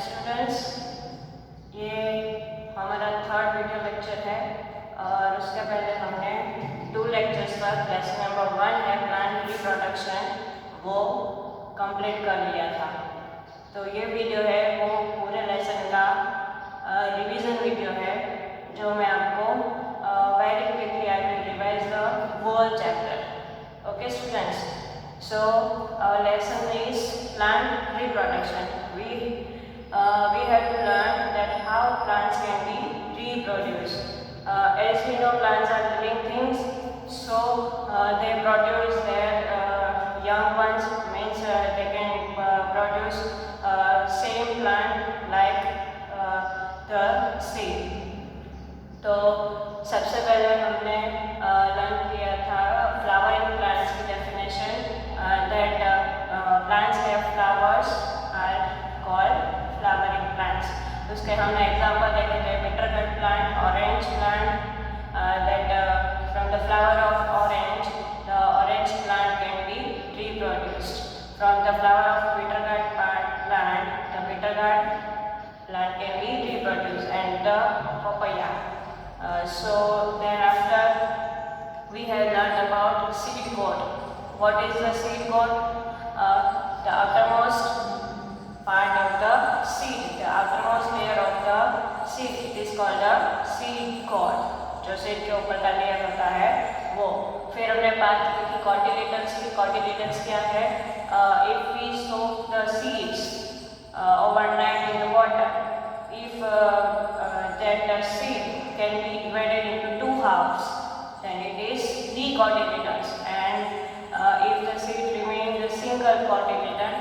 Students, ये हमारा third video lecture है और उसके पहले हमने 2 लेक्चर्स पर लेसन नंबर 1 है प्लांट रिप्रोडक्शन, वो कंप्लीट कर लिया था। तो ये वीडियो है वो पूरे लेसन का रिवीजन वीडियो है, जो मैं आपको very quickly I will revise the whole chapter. Okay students, so our lesson is plant reproduction. We have to learn that how plants can be reproduced. As we know, plants are living things, so they produce their young ones, means they can produce same plant like the seed. तो सबसे पहले हमने learn किया था flowering plants की definition, that plants have flowers are called flowering plants. उसके हमने example देखे थे bitternut plant, orange plant, that from the flower of orange the orange plant can be reproduced. From the flower of bitternut plant the bitternut plant can be reproduced, and the papaya. So thereafter we have learned about seed coat. What is the seed coat? The outermost part of the seed, the outermost layer of the seed, it is called a seed coat. जो seed के ऊपर का layer होता है वो। फिर हमने बात की थी कॉटिलेडन्स की। कॉटिलेडन्स क्या है? If we soak the seeds overnight in the water, if that seed can be divided into 2 halves, then it is dicotyledons, and if the seed remains a single cotyledon,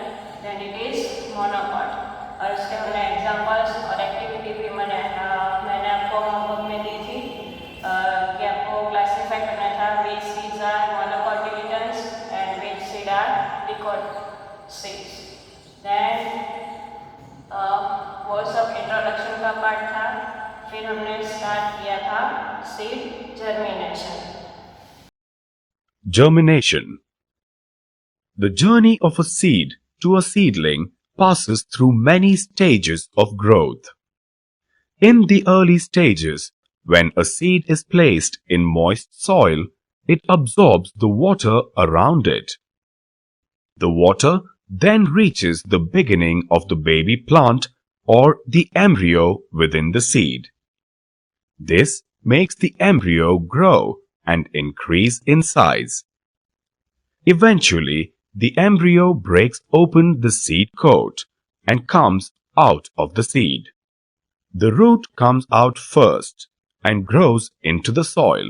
then it is monocot. और इसके हमने examples और activity भी मैंने आपको homework में दी थी कि आपको क्लासीफाई करना था which seeds are monocotyledons and which seeds are dicot seeds. Then वो सब इंट्रोडक्शन का पार्ट था। फिर हमने स्टार्ट किया था seed germination. Germination. The journey of a seed to a seedling passes through many stages of growth. In the early stages, when a seed is placed in moist soil, it absorbs the water around it. The water then reaches the beginning of the baby plant or the embryo within the seed. This makes the embryo grow and increase in size. Eventually, the embryo breaks open the seed coat and comes out of the seed. The root comes out first and grows into the soil.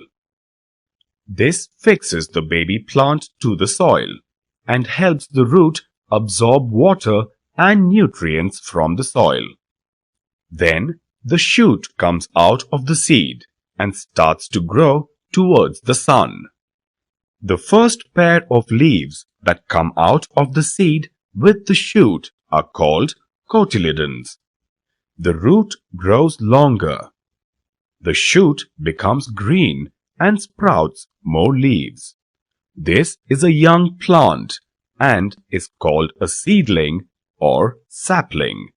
This fixes the baby plant to the soil and helps the root absorb water and nutrients from the soil. Then the shoot comes out of the seed and starts to grow towards the sun. The first pair of leaves that come out of the seed with the shoot are called cotyledons. The root grows longer. The shoot becomes green and sprouts more leaves. This is a young plant and is called a seedling or sapling.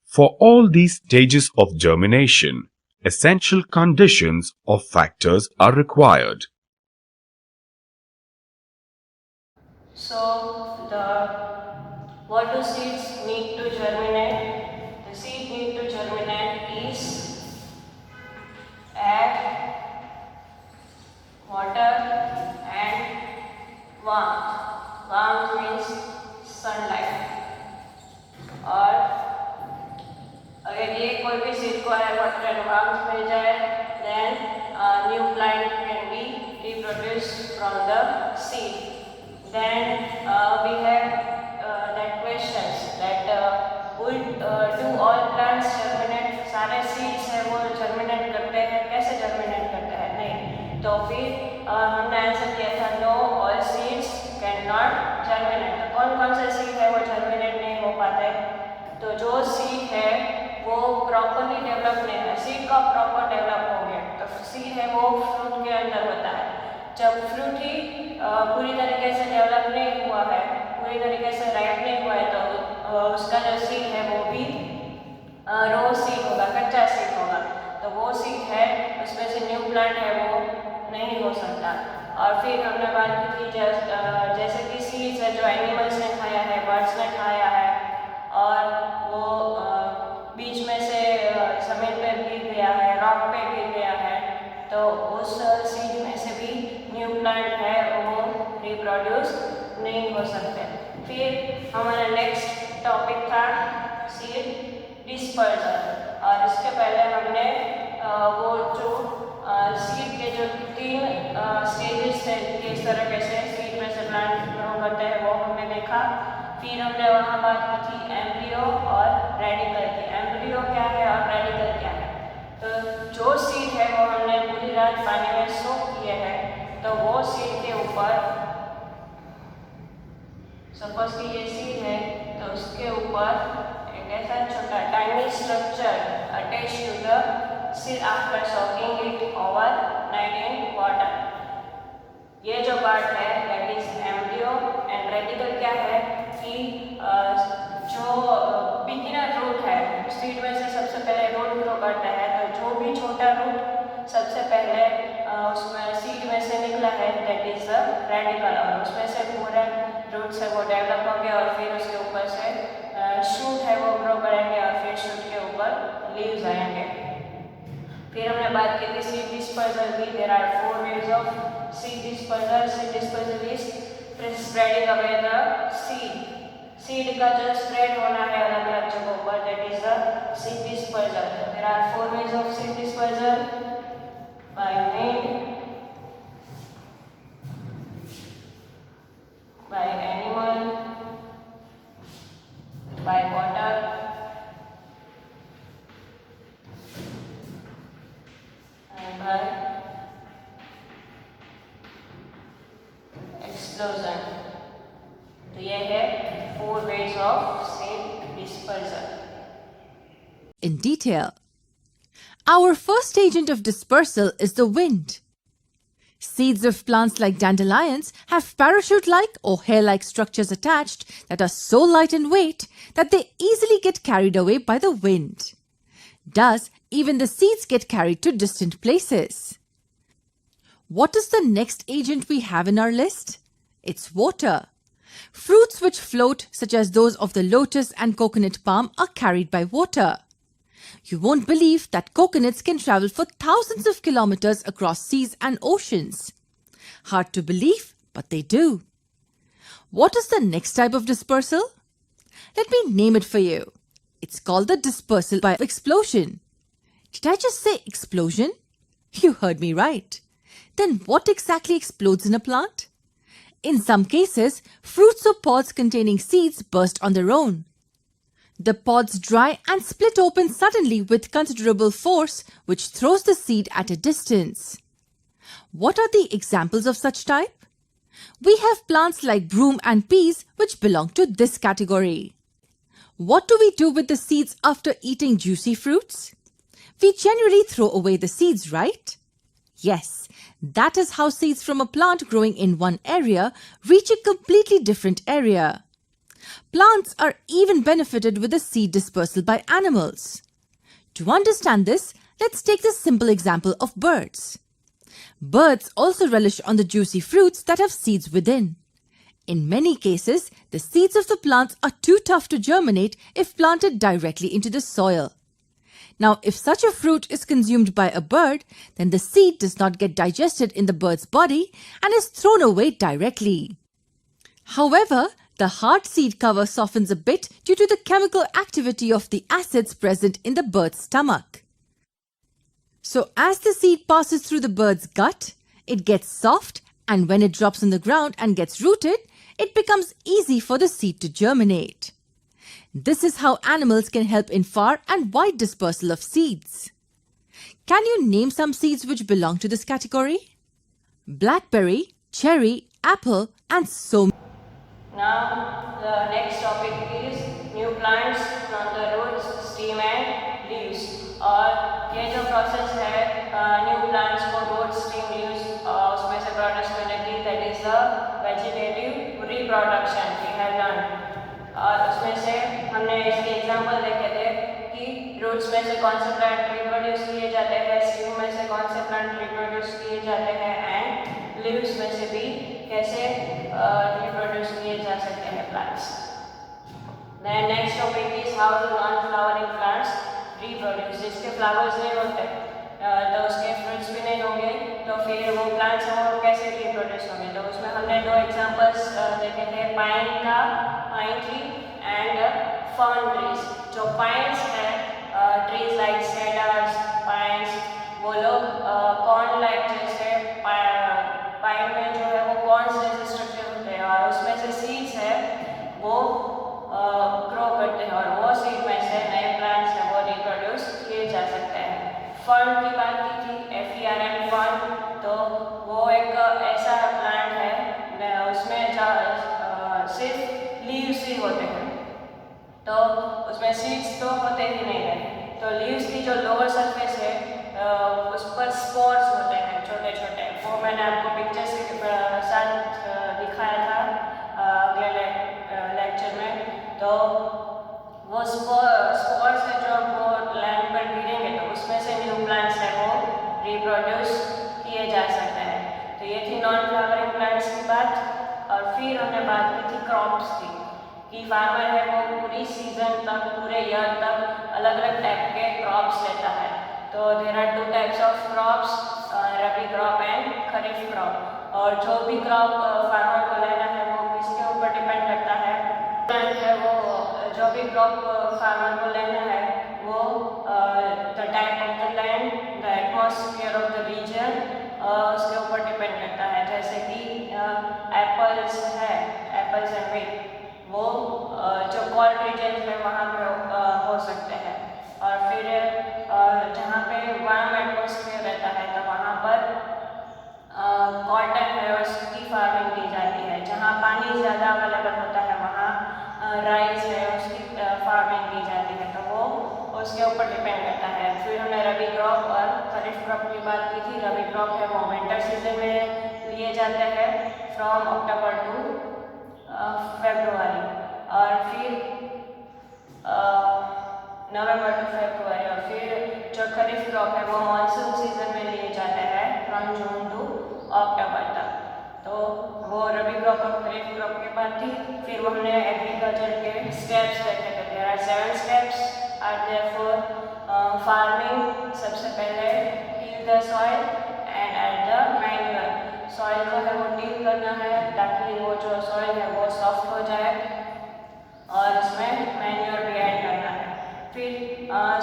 For all these stages of germination, essential conditions or factors are required. So what do seeds need to germinate? The seed need to germinate is air, water and warmth. Warmth means sunlight. और अगर ये कोई भी seed को air, water and warmth मिल जाए, then new plant can be reproduced from the seed. Then we have that questions that do all plants germinate? सारे seeds है वो germinate करते हैं? कैसे germinate करते हैं? नहीं। तो फिर हमने आंसर किया था no, all seeds cannot germinate. तो कौन कौन से seed है वो germinate नहीं हो पाते? तो जो seed है वो प्रॉपरली डेवलप नहीं है। सीड का प्रॉपर डेवलप हो गया तो सीड है वो फ्रूट के अंदर होता है। जब फ्रूट ही पूरी तरीके से डेवलप नहीं हुआ है, पूरी तरीके से राइप नहीं हुआ है, तो उसका जो सीड है वो भी रो सीड होगा, कच्चा सीड होगा, तो वो सीड है उसमें से न्यू प्लांट है वो नहीं हो सकता। और फिर हमने बात की थी जैसे कि सीड्स है जो एनिमल्स ने खाया है, बर्ड्स ने खाया है और वो बीच में से ज़मीन पे गिर गया है, रॉक पे गिर गया है, तो उस सीड में से भी न्यू प्लांट है वो रिप्रोड्यूस नहीं हो सकते। फिर हमारा नेक्स्ट टॉपिक था सीड डिस्पर्जन, और इसके पहले हमने वो जो सीड के जो 3 स्टेजेस थे किस तरह कैसे सीड में से प्लांट ग्रो करते हैं वो हमने देखा। फिर हमने वहाँ बात की थी एम्ब्रियो और रेडिकल की। एम्ब्रियो क्या है और रेडिकल क्या है, तो जो सीड है वो हमने पूरी रात पानी में सोक किए हैं, तो वो सीड के ऊपर सपोज कि ये सीड है तो उसके ऊपर एक ऐसा छोटा tiny structure attach to the seed after soaking it overnight in water. ये जो पार्ट है that is embryo and radicle क्या है कि जो बिगिनर रूट है सीड में से सबसे पहले रूट ग्रो करता है, तो जो भी छोटा रूट सबसे पहले उसमें सीड में से निकला है दैट इज द रेडिकल, और उसमें से पूरे रूट्स है वो डेवलप होंगे और फिर उसके ऊपर से शूट है वो ग्रो करेंगे और फिर शूट के ऊपर लीव्स आएंगे। फिर हमने बात की थी सीड डिस्पर्सल की। There are 4 ways of seed dispersal. Seed dispersal is spreading away the seed. Seed का जो स्प्रेड होना है अलग अलग जगहों पर that is the seed dispersal. There are 4 ways of seed dispersal, by wind, by animal, by water, and by explosion। तो ये है 4 ways of seed dispersal in detail. Our first agent of dispersal is the wind. Seeds of plants like dandelions have parachute-like or hair-like structures attached that are so light in weight that they easily get carried away by the wind. Thus, even the seeds get carried to distant places. What is the next agent we have in our list? It's water. Fruits which float, such as those of the lotus and coconut palm, are carried by water. You won't believe that coconuts can travel for thousands of kilometers across seas and oceans. Hard to believe, but they do. What is the next type of dispersal? Let me name it for you. It's called the dispersal by explosion. Did I just say explosion? You heard me right. Then what exactly explodes in a plant? In some cases, fruits or pods containing seeds burst on their own. The pods dry and split open suddenly with considerable force, which throws the seed at a distance. What are the examples of such type? We have plants like broom and peas, which belong to this category. What do we do with the seeds after eating juicy fruits? We generally throw away the seeds, right? Yes, that is how seeds from a plant growing in one area reach a completely different area. Plants are even benefited with the seed dispersal by animals. To understand this, let's take the simple example of birds. Birds also relish on the juicy fruits that have seeds within. In many cases, the seeds of the plants are too tough to germinate if planted directly into the soil. Now, if such a fruit is consumed by a bird, then the seed does not get digested in the bird's body and is thrown away directly. However, the hard seed cover softens a bit due to the chemical activity of the acids present in the bird's stomach. So, as the seed passes through the bird's gut, it gets soft, and when it drops on the ground and gets rooted, it becomes easy for the seed to germinate. This is how animals can help in far and wide dispersal of seeds. Can you name some seeds which belong to this category? Blackberry, cherry, apple, and so many. Now the next topic is new plants from the roots, stem and leaves. और ये जो process है new plants को roots, stem, leaves उसमें से produce करने की, that is the vegetative reproduction we have learned. और उसमें से हमने इसके एग्जाम्पल देखे थे कि रूट्स में से कौन से प्लांट रिप्रोड्यूस किए जाते हैं, स्टीम में से कौन से प्लांट रिप्रोड्यूस किए जाते हैं, एंड लीव्स में से भी कैसे रिप्रोड्यूस किए जा सकते हैं plants. Then next topic is how do non-flowering plants reproduce. जिसके फ्लावर्स नहीं होते तो उसके फ्रूट्स भी नहीं होंगे, तो फिर वो प्लांट्स हैं वो कैसे रिप्रोड्यूस होंगे। तो उसमें हमने दो एग्जांपल्स देखे थे, pine tree and fern trees. जो पाइन्स है, ट्रीज लाइक सेडर्स, पाइन्स, वो लोग कॉर्न लाइक जैसे पाइन में जो है वो कॉर्न्स जैसे स्ट्रक्चर होते हैं और उसमें से सीड्स है वो ग्रो करते हैं और वो सीड में से नए प्लांट्स हैं वो रिप्रोड्यूस किए जा सकते हैं। फर्न की बात की थी, FERN फर्न, तो वो एक ऐसा प्लांट है उसमें सिर्फ लीव्स ही होते हैं, तो उसमें सीड्स तो होते ही नहीं है। तो लीव्स की जो लोअर सरफेस है उस पर स्पोर्स होते हैं छोटे छोटे, वो मैंने आपको पिक्चर्स के साथ दिखाया था अगले लेक्चर में। तो वो स्पोर्स है जो वो लैंड पर गिरेंगे तो उसमें से न्यू प्लांट्स है वो रिप्रोड्यूस किए जा सकते हैं। तो ये थी नॉन फ्लावरिंग प्लांट्स की बात। और फिर हमने बात की थी क्रॉप्स की, कि फार्मर है वो पूरी सीजन तक, पूरे ईयर तक अलग अलग टाइप के क्रॉप्स लेता है। तो there are two types of crops, rabi crop and kharif crop. और जो भी क्रॉप फार्मर को लेना है वो किसके ऊपर डिपेंड करता है वो जो भी क्रॉप फार्मर को लेना है वो the type of the land, the atmosphere of the region, उसके ऊपर डिपेंड करता है। जैसे कि एप्पल्स है, एप्पल्स एंड व्हीट, वो जो कोल्ड रीजन है वहाँ पे हो सकते हैं। और फिर जहाँ पे वार्म एटमॉस्फेयर रहता है तो वहाँ पर कॉटन है उसकी फार्मिंग की जाती है। जहाँ पानी ज़्यादा अवेलेबल होता है वहाँ राइस है उसकी फार्मिंग की जाती है, तो वो उसके ऊपर डिपेंड करता है। फिर हमने रबी क्रॉप और खरीफ क्रॉप की बात की थी। रबी क्रॉप है वो विंटर सीजन में लिए जाते हैं फ्रॉम अक्टूबर टू फेब्रुआरी, और फिर नवंबर टू फेब्रुआरी। और फिर जो खरीफ क्रॉप है वो मानसून सीजन में लिए जाते हैं फ्रॉम जून टू अक्टूबर तक। तो वो रबी क्रॉप और खरीफ क्रॉप की बात थी। फिर वो हमने एग्रीकल्चर के स्टेप्स देखे थे। There are 7 steps are there for farming. सबसे पहले till the soil and add the manure. Soil को है वो टिल करना है ताकि वो जो सॉइल है वो सॉफ्ट हो जाए और इसमें मैन्योर भी ऐड करना है। फिर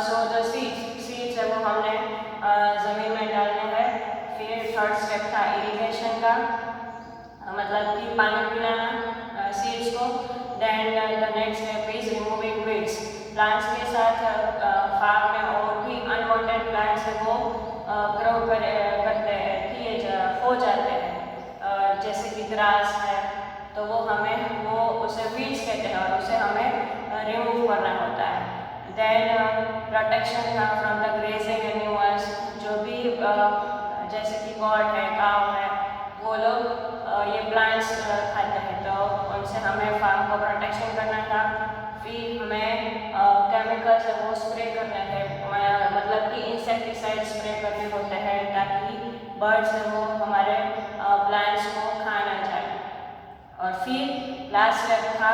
सो द सीड्स है वो हमने ज़मीन में डालने हैं। फिर थर्ड स्टेप था इरिगेशन का, मतलब कि पानी पिलाना सीड्स को। Then the next step is removing weeds. Plants के साथ फार्म में और भी अनवांटेड प्लांट्स है वो ग्रो करते हो जाते हैं, जैसे कि ग्रास है तो वो हमें वो उसे वीड्स कहते हैं और उसे हमें रिमूव करना होता है। देन प्रोटेक्शन था फ्रॉम द ग्रेजिंग एनिमल्स। जो भी जैसे कि गॉड है, काव है, वो लोग ये प्लांट्स खाते हैं तो उनसे हमें फार्म को प्रोटेक्शन करना था। फिर हमें केमिकल्स है वो स्प्रे करने थे, मतलब कि इंसेक्टिसाइड स्प्रे करने होते हैं ताकि बर्ड्स है वो हमारे प्लांट्स को खा ना जाए। और फिर लास्ट स्टेप था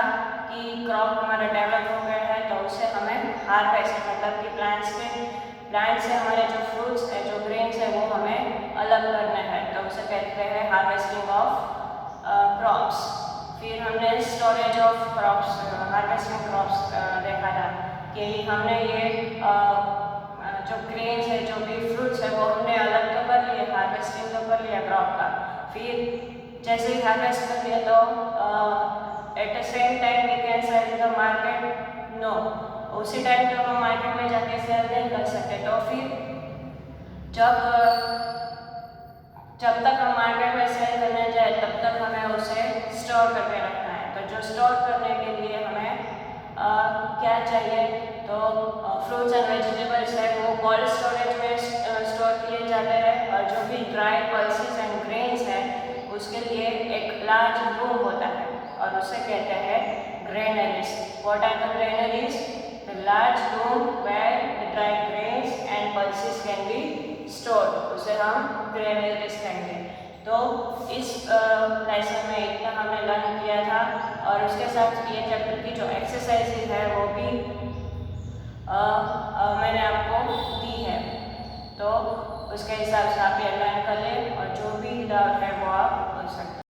कि क्रॉप हमारा डेवलप हो गया है तो उसे हमें हार्वेस्ट, मतलब कि प्लांट से हमारे जो फ्रूट्स है, जो ग्रेन्स है वो हमें अलग करना है, तो उसे कहते हैं हार्वेस्टिंग ऑफ क्रॉप्स। फिर हमने storage of crops, harvesting crops देखा था कि हमने ये जो ग्रेन्स है, जो भी फ्रूट्स है वो हमने अलग तो कर लिए, हार्वेस्टिंग तो कर लिया क्रॉप का। फिर जैसे ही हार्वेस्ट कर लिया तो at the same time we can sell in the market, no, उसी टाइम जब हम मार्केट में जाके सेल नहीं कर सकते तो फिर जब तक हम मार्केट में सेल करने जाए तब तक हमें उसे स्टोर करके रखना है। तो जो स्टोर करने के लिए हमें क्या चाहिए, तो फ्रूट्स एंड वेजिटेबल्स है वो कोल्ड स्टोरेज में स्टोर किए जाते हैं, और जो भी ड्राई पल्सेस एंड ग्रेन्स है उसके लिए एक लार्ज रूम होता है और उसे कहते हैं granaries. What are the granaries? The large room where the dry इस लेसन में इतना हमने लर्न किया था और उसके साथ ये चैप्टर की जो एक्सरसाइजेज है वो भी मैंने आपको दी है, तो उसके हिसाब से आप ये लर्न कर लें और जो भी डाउट है वो आप पूछ सकते हैं।